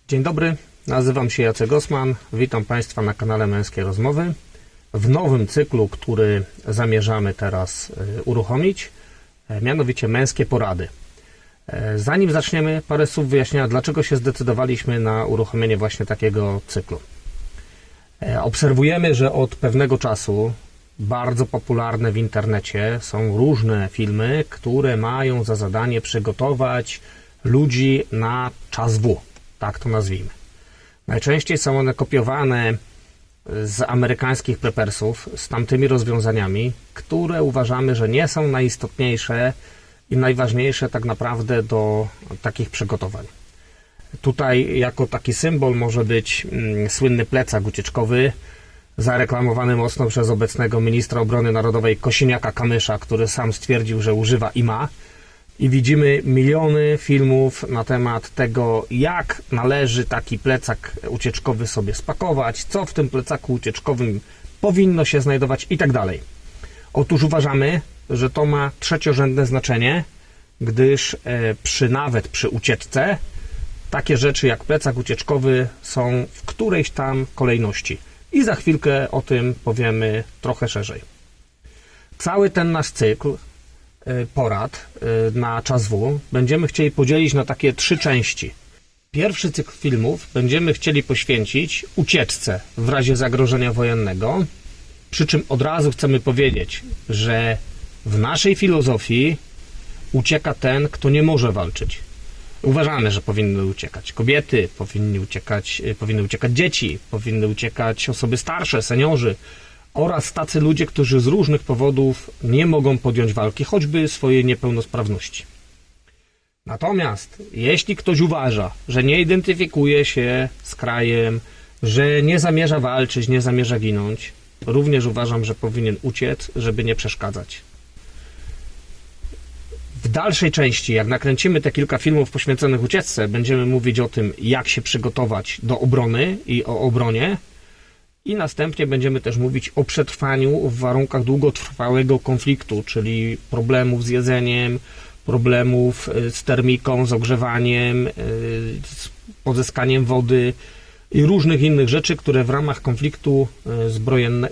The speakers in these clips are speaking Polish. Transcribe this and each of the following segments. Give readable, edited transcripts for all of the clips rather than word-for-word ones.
Dzień dobry, nazywam się Jacek Osman, witam Państwa na kanale Męskie Rozmowy. W nowym cyklu, który zamierzamy teraz uruchomić, mianowicie Męskie Porady. Zanim zaczniemy, parę słów wyjaśnienia, dlaczego się zdecydowaliśmy na uruchomienie właśnie takiego cyklu. Obserwujemy, że od pewnego czasu bardzo popularne w internecie są różne filmy, które mają za zadanie przygotować ludzi na czas W, tak to nazwijmy. Najczęściej są one kopiowane z amerykańskich prepersów, z tamtymi rozwiązaniami, które uważamy, że nie są najistotniejsze i najważniejsze tak naprawdę do takich przygotowań. Tutaj jako taki symbol może być słynny plecak ucieczkowy, zareklamowany mocno przez obecnego ministra obrony narodowej Kosiniaka-Kamysza, który sam stwierdził, że używa i ma. I widzimy miliony filmów na temat tego, jak należy taki plecak ucieczkowy sobie spakować, co w tym plecaku ucieczkowym powinno się znajdować i tak dalej. Otóż uważamy, że to ma trzeciorzędne znaczenie, gdyż nawet przy ucieczce takie rzeczy jak plecak ucieczkowy są w którejś tam kolejności. I za chwilkę o tym powiemy trochę szerzej. Cały ten nasz cykl porad na czas W będziemy chcieli podzielić na takie 3 części. Pierwszy cykl filmów będziemy chcieli poświęcić ucieczce w razie zagrożenia wojennego, przy czym od razu chcemy powiedzieć, że w naszej filozofii ucieka ten, kto nie może walczyć. Uważamy, że powinny uciekać kobiety, powinny uciekać dzieci, powinny uciekać osoby starsze, seniorzy oraz tacy ludzie, którzy z różnych powodów nie mogą podjąć walki, choćby swojej niepełnosprawności. Natomiast jeśli ktoś uważa, że nie identyfikuje się z krajem, że nie zamierza walczyć, nie zamierza ginąć, również uważam, że powinien uciec, żeby nie przeszkadzać. W dalszej części, jak nakręcimy te kilka filmów poświęconych ucieczce, będziemy mówić o tym, jak się przygotować do obrony i o obronie. I następnie będziemy też mówić o przetrwaniu w warunkach długotrwałego konfliktu, czyli problemów z jedzeniem, problemów z termiką, z ogrzewaniem, z pozyskaniem wody i różnych innych rzeczy, które w ramach konfliktu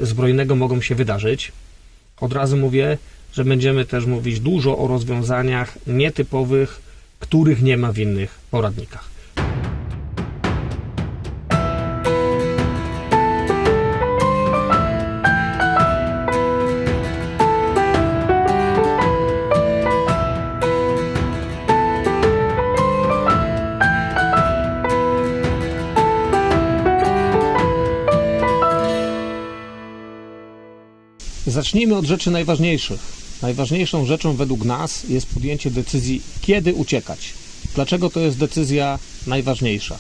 zbrojnego mogą się wydarzyć. Od razu mówię, że będziemy też mówić dużo o rozwiązaniach nietypowych, których nie ma w innych poradnikach. Zacznijmy od rzeczy najważniejszych. Najważniejszą rzeczą według nas jest podjęcie decyzji, kiedy uciekać. Dlaczego to jest decyzja najważniejsza?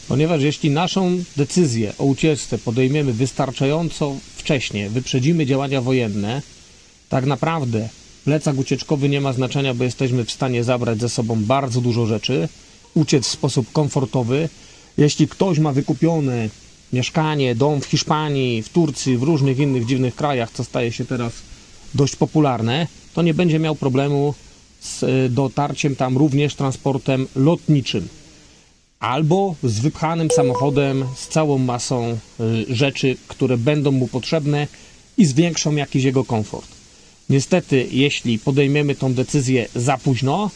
Ponieważ jeśli naszą decyzję o ucieczce podejmiemy wystarczająco wcześnie, wyprzedzimy działania wojenne, tak naprawdę plecak ucieczkowy nie ma znaczenia, bo jesteśmy w stanie zabrać ze sobą bardzo dużo rzeczy, uciec w sposób komfortowy. Jeśli ktoś ma wykupione mieszkanie, dom w Hiszpanii, w Turcji, w różnych innych dziwnych krajach, co staje się teraz dość popularne, to nie będzie miał problemu z dotarciem tam również transportem lotniczym albo z wypchanym samochodem z całą masą rzeczy, które będą mu potrzebne i zwiększą jakiś jego komfort. Niestety, jeśli podejmiemy tą decyzję za późno,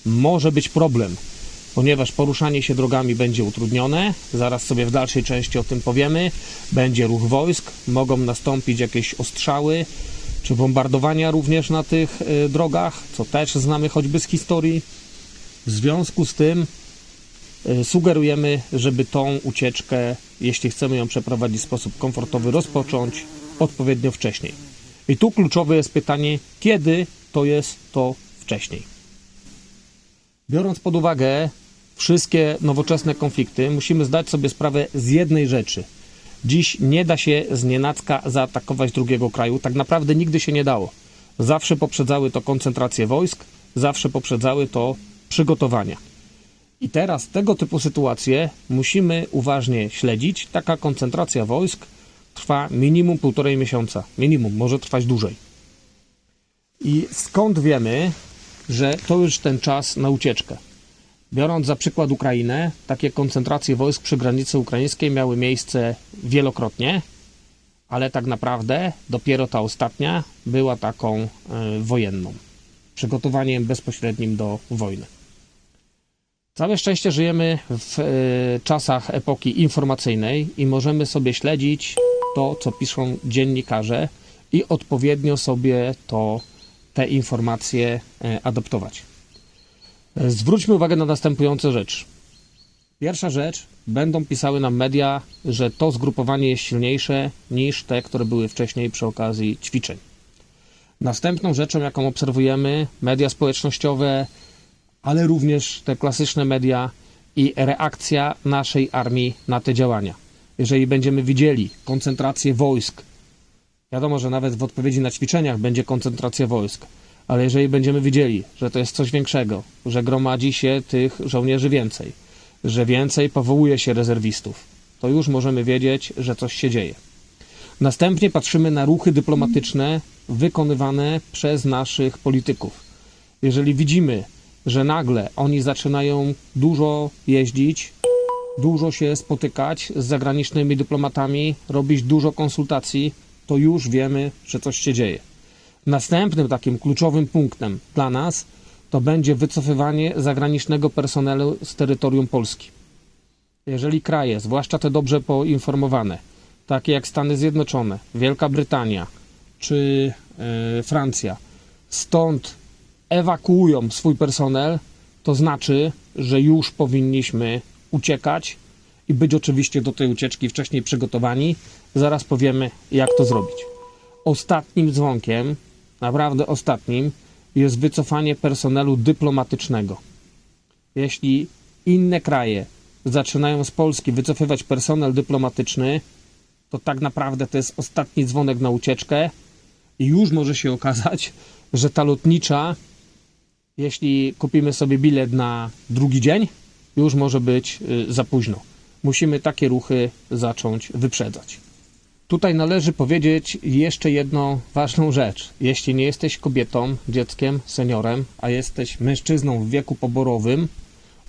może być problem, ponieważ poruszanie się drogami będzie utrudnione, zaraz sobie w dalszej części o tym powiemy, będzie ruch wojsk, mogą nastąpić jakieś ostrzały, czy bombardowania również na tych drogach, co też znamy choćby z historii. W związku z tym sugerujemy, żeby tą ucieczkę, jeśli chcemy ją przeprowadzić w sposób komfortowy, rozpocząć odpowiednio wcześniej. I tu kluczowe jest pytanie, kiedy to jest to wcześniej. Biorąc pod uwagę wszystkie nowoczesne konflikty, musimy zdać sobie sprawę z jednej rzeczy. Dziś nie da się znienacka zaatakować drugiego kraju. Tak naprawdę nigdy się nie dało. Zawsze poprzedzały to koncentrację wojsk, zawsze poprzedzały to przygotowania. I teraz tego typu sytuacje musimy uważnie śledzić. Taka koncentracja wojsk trwa minimum 1,5 miesiąca. Minimum, może trwać dłużej. I skąd wiemy, że to już ten czas na ucieczkę? Biorąc za przykład Ukrainę, takie koncentracje wojsk przy granicy ukraińskiej miały miejsce wielokrotnie, ale tak naprawdę dopiero ta ostatnia była taką wojenną, przygotowaniem bezpośrednim do wojny. Całe szczęście żyjemy w czasach epoki informacyjnej i możemy sobie śledzić to, co piszą dziennikarze i odpowiednio sobie te informacje adaptować. Zwróćmy uwagę na następujące rzeczy. Pierwsza rzecz, będą pisały nam media, że to zgrupowanie jest silniejsze niż te, które były wcześniej przy okazji ćwiczeń. Następną rzeczą, jaką obserwujemy, media społecznościowe, ale również te klasyczne media i reakcja naszej armii na te działania. Jeżeli będziemy widzieli koncentrację wojsk, wiadomo, że nawet w odpowiedzi na ćwiczeniach będzie koncentracja wojsk, ale jeżeli będziemy widzieli, że to jest coś większego, że gromadzi się tych żołnierzy więcej, że więcej powołuje się rezerwistów, to już możemy wiedzieć, że coś się dzieje. Następnie patrzymy na ruchy dyplomatyczne wykonywane przez naszych polityków. Jeżeli widzimy, że nagle oni zaczynają dużo jeździć, dużo się spotykać z zagranicznymi dyplomatami, robić dużo konsultacji, to już wiemy, że coś się dzieje. Następnym takim kluczowym punktem dla nas to będzie wycofywanie zagranicznego personelu z terytorium Polski. Jeżeli kraje, zwłaszcza te dobrze poinformowane, takie jak Stany Zjednoczone, Wielka Brytania czy Francja, stąd ewakuują swój personel, to znaczy, że już powinniśmy uciekać i być oczywiście do tej ucieczki wcześniej przygotowani. Zaraz powiemy, jak to zrobić. Ostatnim dzwonkiem, naprawdę ostatnim, jest wycofanie personelu dyplomatycznego. Jeśli inne kraje zaczynają z Polski wycofywać personel dyplomatyczny, to tak naprawdę to jest ostatni dzwonek na ucieczkę i już może się okazać, że ta lotnicza, jeśli kupimy sobie bilet na drugi dzień, już może być za późno. Musimy takie ruchy zacząć wyprzedzać. Tutaj należy powiedzieć jeszcze jedną ważną rzecz. Jeśli nie jesteś kobietą, dzieckiem, seniorem, a jesteś mężczyzną w wieku poborowym,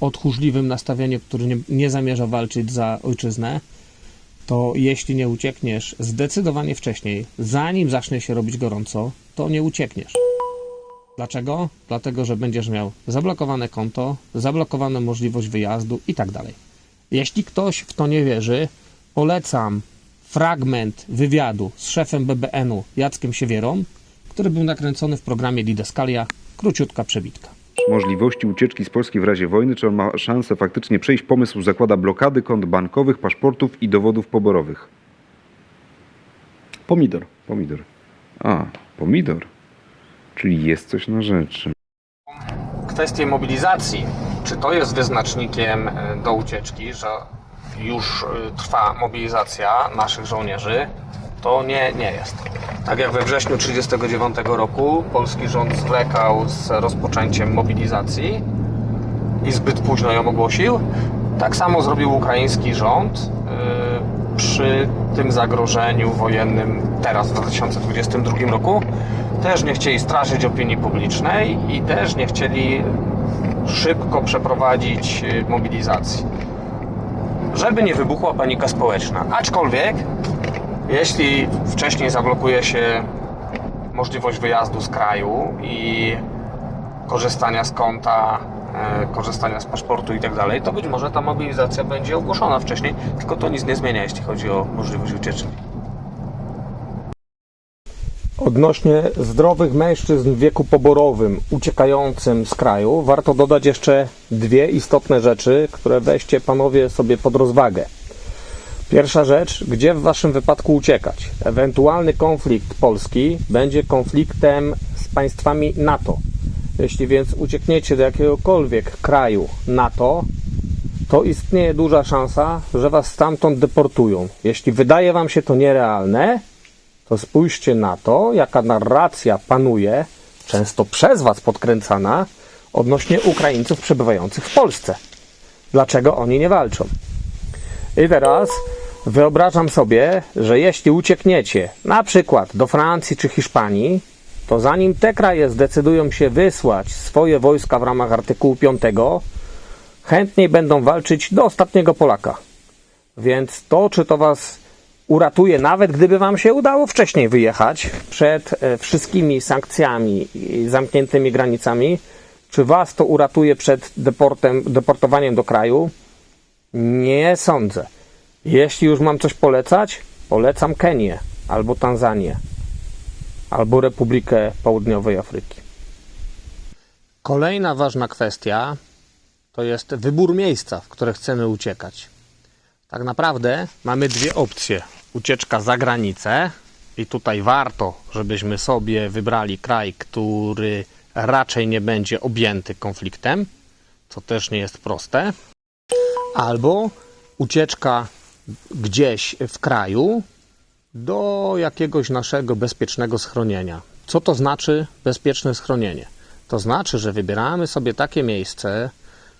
o tchórzliwym nastawieniu, który nie zamierza walczyć za ojczyznę, to jeśli nie uciekniesz zdecydowanie wcześniej, zanim zacznie się robić gorąco, to nie uciekniesz. Dlaczego? Dlatego, że będziesz miał zablokowane konto, zablokowaną możliwość wyjazdu i tak dalej. Jeśli ktoś w to nie wierzy, polecam fragment wywiadu z szefem BBN-u Jackiem Siewierą, który był nakręcony w programie Didaskalia. Króciutka przebitka. Możliwości ucieczki z Polski w razie wojny, czy on ma szansę faktycznie przejść? Pomysł zakłada blokady kont bankowych, paszportów i dowodów poborowych. Pomidor. Pomidor. A, pomidor. Czyli jest coś na rzeczy. Kwestie mobilizacji. Czy to jest wyznacznikiem do ucieczki, że już trwa mobilizacja naszych żołnierzy? To nie jest. Tak jak we wrześniu 1939 roku polski rząd zwlekał z rozpoczęciem mobilizacji i zbyt późno ją ogłosił, tak samo zrobił ukraiński rząd przy tym zagrożeniu wojennym teraz w 2022 roku. Też nie chcieli straszyć opinii publicznej i też nie chcieli szybko przeprowadzić mobilizacji, żeby nie wybuchła panika społeczna. Aczkolwiek jeśli wcześniej zablokuje się możliwość wyjazdu z kraju i korzystania z konta, korzystania z paszportu i tak dalej, to być może ta mobilizacja będzie ogłoszona wcześniej, tylko to nic nie zmienia, jeśli chodzi o możliwość ucieczki. Odnośnie zdrowych mężczyzn w wieku poborowym uciekającym z kraju, warto dodać jeszcze dwie istotne rzeczy, które weźcie panowie sobie pod rozwagę. Pierwsza rzecz, gdzie w waszym wypadku uciekać? Ewentualny konflikt Polski będzie konfliktem z państwami NATO. Jeśli więc uciekniecie do jakiegokolwiek kraju NATO, to istnieje duża szansa, że was stamtąd deportują. Jeśli wydaje wam się to nierealne, to spójrzcie na to, jaka narracja panuje, często przez was podkręcana, odnośnie Ukraińców przebywających w Polsce. Dlaczego oni nie walczą? I teraz wyobrażam sobie, że jeśli uciekniecie na przykład do Francji czy Hiszpanii, to zanim te kraje zdecydują się wysłać swoje wojska w ramach artykułu 5, chętniej będą walczyć do ostatniego Polaka. Więc to, czy to Was uratuje, nawet gdyby Wam się udało wcześniej wyjechać, przed wszystkimi sankcjami i zamkniętymi granicami, czy Was to uratuje przed deportowaniem do kraju? Nie sądzę. Jeśli już mam coś polecać, polecam Kenię, albo Tanzanię, albo Republikę Południowej Afryki. Kolejna ważna kwestia to jest wybór miejsca, w które chcemy uciekać. Tak naprawdę mamy dwie opcje. Ucieczka za granicę i tutaj warto, żebyśmy sobie wybrali kraj, który raczej nie będzie objęty konfliktem, co też nie jest proste. Albo ucieczka gdzieś w kraju do jakiegoś naszego bezpiecznego schronienia. Co to znaczy bezpieczne schronienie? To znaczy, że wybieramy sobie takie miejsce,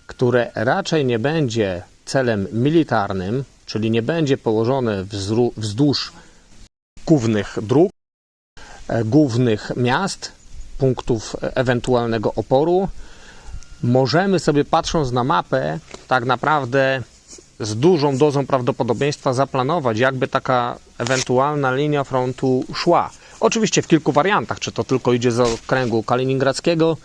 które raczej nie będzie celem militarnym, czyli nie będzie położone wzdłuż głównych dróg, głównych miast, punktów ewentualnego oporu. Możemy sobie, patrząc na mapę, tak naprawdę z dużą dozą prawdopodobieństwa zaplanować, jakby taka ewentualna linia frontu szła. Oczywiście w kilku wariantach, czy to tylko idzie z okręgu kaliningradzkiego,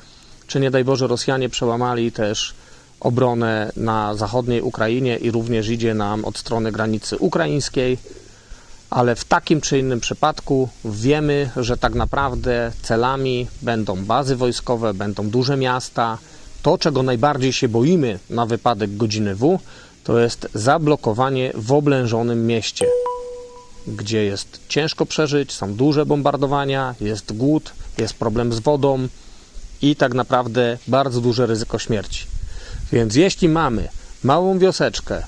czy nie daj Boże Rosjanie przełamali też obronę na zachodniej Ukrainie i również idzie nam od strony granicy ukraińskiej, ale w takim czy innym przypadku wiemy, że tak naprawdę celami będą bazy wojskowe, będą duże miasta. To, czego najbardziej się boimy na wypadek godziny W, to jest zablokowanie w oblężonym mieście, gdzie jest ciężko przeżyć, są duże bombardowania, jest głód, jest problem z wodą i tak naprawdę bardzo duże ryzyko śmierci. Więc jeśli mamy małą wioseczkę,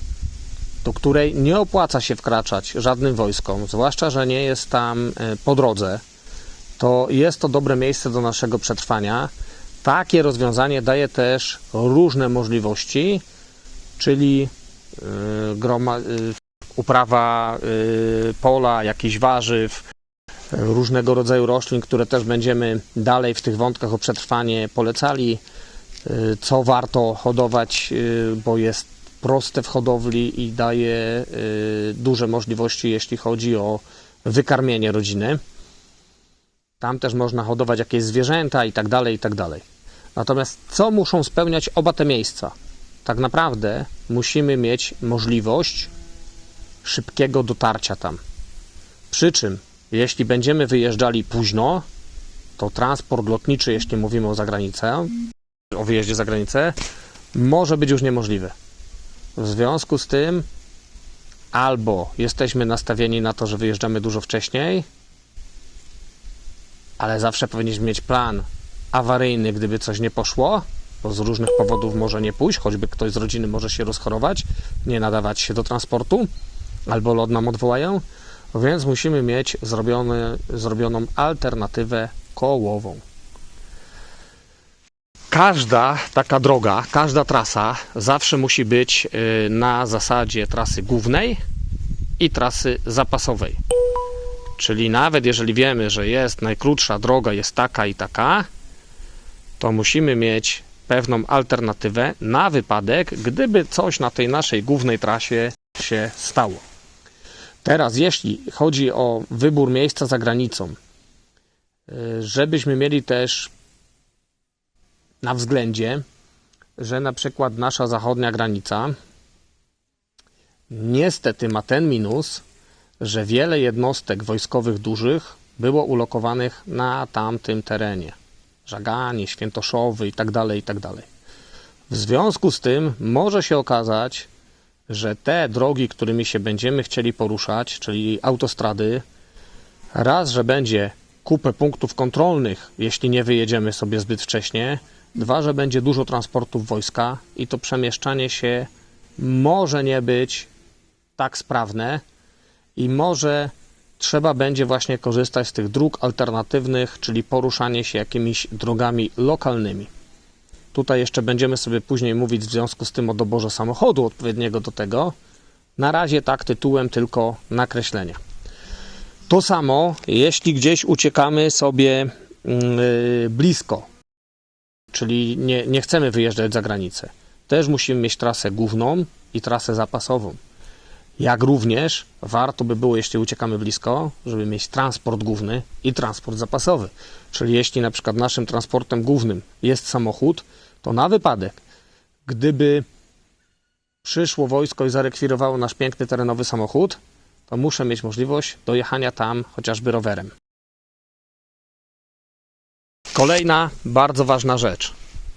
do której nie opłaca się wkraczać żadnym wojskom, zwłaszcza że nie jest tam po drodze, to jest to dobre miejsce do naszego przetrwania. Takie rozwiązanie daje też różne możliwości, czyli uprawa pola, jakichś warzyw, różnego rodzaju roślin, które też będziemy dalej w tych wątkach o przetrwanie polecali, co warto hodować, bo jest proste w hodowli i daje duże możliwości, jeśli chodzi o wykarmienie rodziny. Tam też można hodować jakieś zwierzęta i tak dalej, i tak dalej. Natomiast co muszą spełniać oba te miejsca? Tak naprawdę musimy mieć możliwość szybkiego dotarcia tam. Przy czym, jeśli będziemy wyjeżdżali późno, to transport lotniczy, jeśli mówimy o zagranicę, o wyjeździe za granicę, może być już niemożliwy. W związku z tym albo jesteśmy nastawieni na to, że wyjeżdżamy dużo wcześniej, ale zawsze powinniśmy mieć plan awaryjny, gdyby coś nie poszło, bo z różnych powodów może nie pójść, choćby ktoś z rodziny może się rozchorować, nie nadawać się do transportu, albo lot nam odwołają, więc musimy mieć zrobioną alternatywę kołową. Każda taka droga, każda trasa zawsze musi być na zasadzie trasy głównej i trasy zapasowej. Czyli nawet jeżeli wiemy, że jest najkrótsza droga, jest taka i taka, to musimy mieć pewną alternatywę na wypadek, gdyby coś na tej naszej głównej trasie się stało. Teraz, jeśli chodzi o wybór miejsca za granicą, żebyśmy mieli też na względzie, że na przykład nasza zachodnia granica niestety ma ten minus, że wiele jednostek wojskowych dużych było ulokowanych na tamtym terenie. Żaganie, Świętoszowy itd., itd. W związku z tym może się okazać, że te drogi, którymi się będziemy chcieli poruszać, czyli autostrady, raz, że będzie kupę punktów kontrolnych, jeśli nie wyjedziemy sobie zbyt wcześnie, dwa, że będzie dużo transportów wojska i to przemieszczanie się może nie być tak sprawne i może trzeba będzie właśnie korzystać z tych dróg alternatywnych, czyli poruszanie się jakimiś drogami lokalnymi. Tutaj jeszcze będziemy sobie później mówić w związku z tym o doborze samochodu odpowiedniego do tego. Na razie tak tytułem tylko nakreślenia. To samo, jeśli gdzieś uciekamy sobie blisko, czyli nie chcemy wyjeżdżać za granicę. też musimy mieć trasę główną i trasę zapasową. Jak również warto by było, jeśli uciekamy blisko, żeby mieć transport główny i transport zapasowy. Czyli jeśli na przykład naszym transportem głównym jest samochód, to na wypadek, gdyby przyszło wojsko i zarekwirowało nasz piękny terenowy samochód, to muszę mieć możliwość dojechania tam chociażby rowerem. Kolejna bardzo ważna rzecz.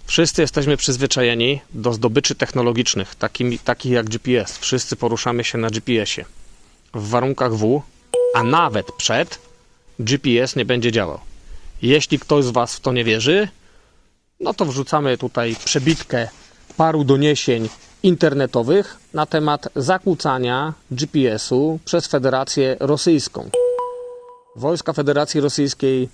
Wszyscy jesteśmy przyzwyczajeni do zdobyczy technologicznych, takich jak GPS. Wszyscy poruszamy się na GPS-ie. W warunkach W, a nawet przed, GPS nie będzie działał. Jeśli ktoś z Was w to nie wierzy, no to wrzucamy tutaj przebitkę paru doniesień internetowych na temat zakłócania GPS-u przez Federację Rosyjską. Wojska Federacji Rosyjskiej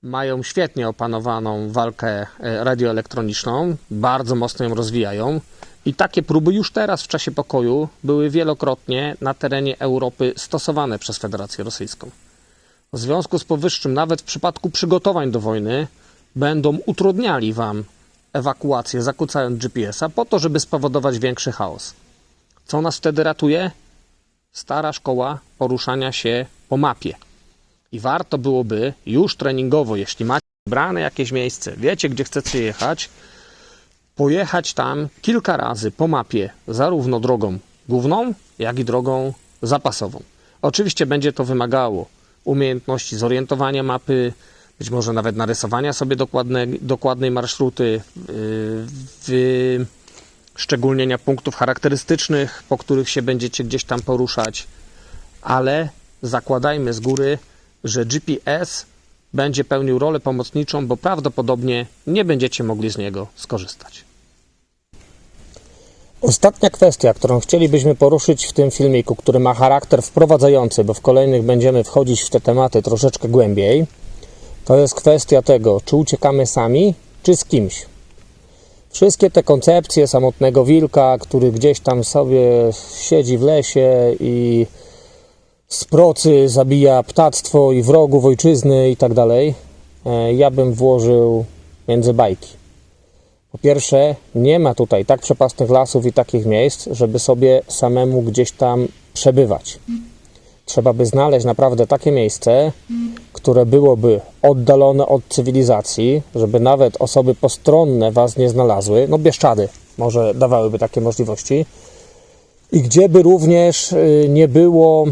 mają świetnie opanowaną walkę radioelektroniczną, bardzo mocno ją rozwijają i takie próby już teraz w czasie pokoju były wielokrotnie na terenie Europy stosowane przez Federację Rosyjską. W związku z powyższym, nawet w przypadku przygotowań do wojny, będą utrudniali Wam ewakuację, zakłócając GPS-a po to, żeby spowodować większy chaos. Co nas wtedy ratuje? Stara szkoła poruszania się po mapie. I warto byłoby już treningowo, jeśli macie wybrane jakieś miejsce, wiecie, gdzie chcecie jechać, pojechać tam kilka razy po mapie, zarówno drogą główną, jak i drogą zapasową. Oczywiście będzie to wymagało umiejętności zorientowania mapy, być może nawet narysowania sobie dokładnej marszruty, wyszczególnienia punktów charakterystycznych, po których się będziecie gdzieś tam poruszać, ale zakładajmy z góry, że GPS będzie pełnił rolę pomocniczą, bo prawdopodobnie nie będziecie mogli z niego skorzystać. Ostatnia kwestia, którą chcielibyśmy poruszyć w tym filmiku, który ma charakter wprowadzający, bo w kolejnych będziemy wchodzić w te tematy troszeczkę głębiej, to jest kwestia tego, czy uciekamy sami, czy z kimś. Wszystkie te koncepcje samotnego wilka, który gdzieś tam sobie siedzi w lesie i z procy zabija ptactwo i wrogów ojczyzny i tak dalej, ja bym włożył między bajki. Po pierwsze, nie ma tutaj tak przepastnych lasów i takich miejsc, żeby sobie samemu gdzieś tam przebywać. Trzeba by znaleźć naprawdę takie miejsce, które byłoby oddalone od cywilizacji, żeby nawet osoby postronne Was nie znalazły, no Bieszczady może dawałyby takie możliwości, i gdzie by również nie było,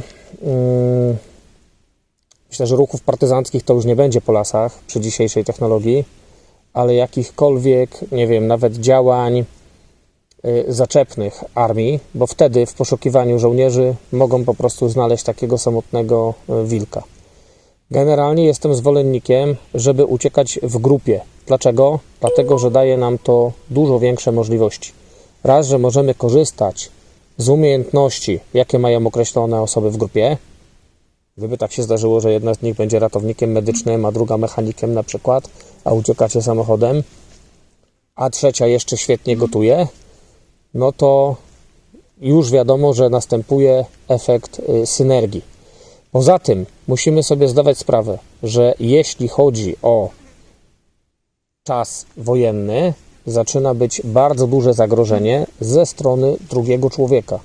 myślę, że ruchów partyzanckich to już nie będzie po lasach przy dzisiejszej technologii, ale jakichkolwiek, nie wiem, nawet działań zaczepnych armii, bo wtedy w poszukiwaniu żołnierzy mogą po prostu znaleźć takiego samotnego wilka. Generalnie jestem zwolennikiem, żeby uciekać w grupie. Dlaczego? Dlatego, że daje nam to dużo większe możliwości. Raz, że możemy korzystać z umiejętności, jakie mają określone osoby w grupie. Gdyby tak się zdarzyło, że jedna z nich będzie ratownikiem medycznym, a druga mechanikiem na przykład, a uciekacie samochodem, a trzecia jeszcze świetnie gotuje, no to już wiadomo, że następuje efekt synergii. Poza tym musimy sobie zdawać sprawę, że jeśli chodzi o czas wojenny, zaczyna być bardzo duże zagrożenie ze strony drugiego człowieka.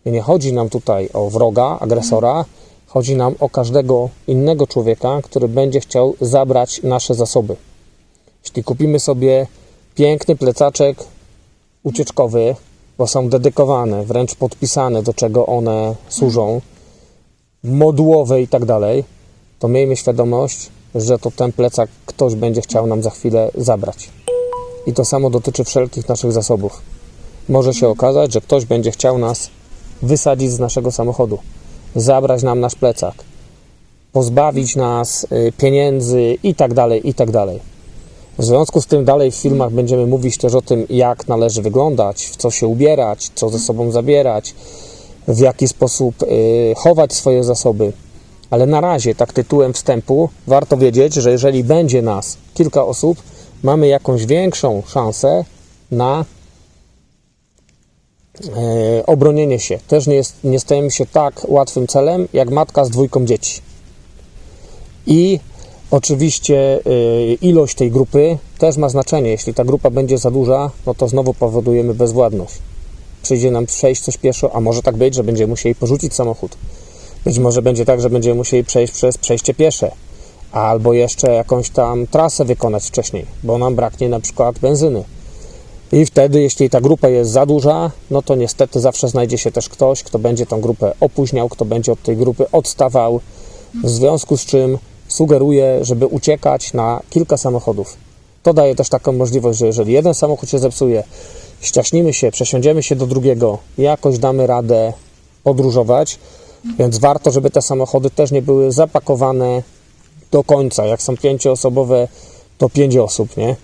I nie chodzi nam tutaj o wroga, agresora, chodzi nam o każdego innego człowieka, który będzie chciał zabrać nasze zasoby. Jeśli kupimy sobie piękny plecaczek ucieczkowy, bo są dedykowane, wręcz podpisane, do czego one służą, modułowe i tak dalej, to miejmy świadomość, że to ten plecak ktoś będzie chciał nam za chwilę zabrać. I to samo dotyczy wszelkich naszych zasobów. Może się okazać, że ktoś będzie chciał nas wysadzić z naszego samochodu, zabrać nam nasz plecak, pozbawić nas pieniędzy i tak dalej, i tak dalej. W związku z tym dalej w filmach będziemy mówić też o tym, jak należy wyglądać, w co się ubierać, co ze sobą zabierać, w jaki sposób chować swoje zasoby. Ale na razie, tak tytułem wstępu, warto wiedzieć, że jeżeli będzie nas kilka osób, mamy jakąś większą szansę na obronienie się. Też nie stajemy się tak łatwym celem, jak matka z 2 dzieci. I Oczywiście ilość tej grupy też ma znaczenie. Jeśli ta grupa będzie za duża, no to znowu powodujemy bezwładność. Przyjdzie nam przejść coś pieszo, a może tak być, że będziemy musieli porzucić samochód. Być może będzie tak, że będziemy musieli przejść przez przejście piesze, albo jeszcze jakąś tam trasę wykonać wcześniej, bo nam braknie na przykład benzyny. I wtedy, jeśli ta grupa jest za duża, no to niestety zawsze znajdzie się też ktoś, kto będzie tą grupę opóźniał, kto będzie od tej grupy odstawał, w związku z czym sugeruję, żeby uciekać na kilka samochodów. To daje też taką możliwość, że jeżeli jeden samochód się zepsuje, ściaśnimy się, przesiądziemy się do drugiego, jakoś damy radę podróżować, więc warto, żeby te samochody też nie były zapakowane do końca. Jak są 5-osobowe, to 5 osób, nie?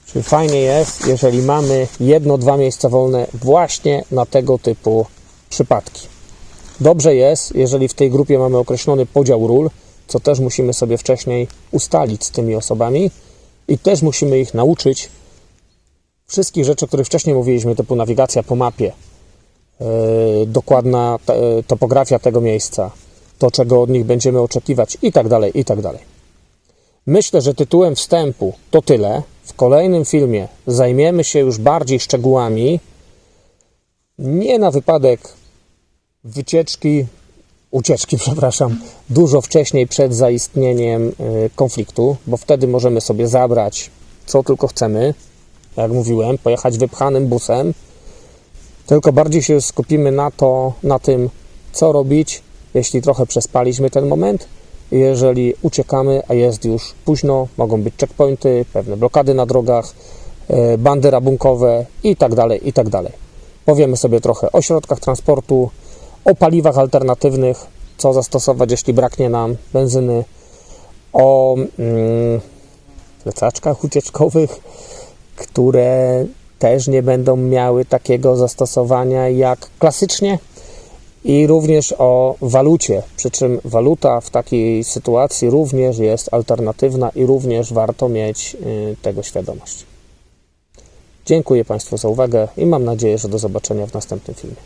Czyli fajnie jest, jeżeli mamy 1-2 miejsca wolne właśnie na tego typu przypadki. Dobrze jest, jeżeli w tej grupie mamy określony podział ról, co też musimy sobie wcześniej ustalić z tymi osobami i też musimy ich nauczyć wszystkich rzeczy, o których wcześniej mówiliśmy, typu nawigacja po mapie, dokładna topografia tego miejsca, to czego od nich będziemy oczekiwać i tak dalej, i tak dalej. Myślę, że tytułem wstępu to tyle. W kolejnym filmie zajmiemy się już bardziej szczegółami, nie na wypadek ucieczki, dużo wcześniej przed zaistnieniem konfliktu, bo wtedy możemy sobie zabrać co tylko chcemy, jak mówiłem, pojechać wypchanym busem, tylko bardziej się skupimy na tym, co robić, jeśli trochę przespaliśmy ten moment. Jeżeli uciekamy, a jest już późno, mogą być checkpointy, pewne blokady na drogach, bandy rabunkowe i tak dalej, i tak dalej. Powiemy sobie trochę o środkach transportu, o paliwach alternatywnych, co zastosować, jeśli braknie nam benzyny, o plecaczkach ucieczkowych, które też nie będą miały takiego zastosowania jak klasycznie, i również o walucie, przy czym waluta w takiej sytuacji również jest alternatywna i również warto mieć tego świadomość. Dziękuję Państwu za uwagę i mam nadzieję, że do zobaczenia w następnym filmie.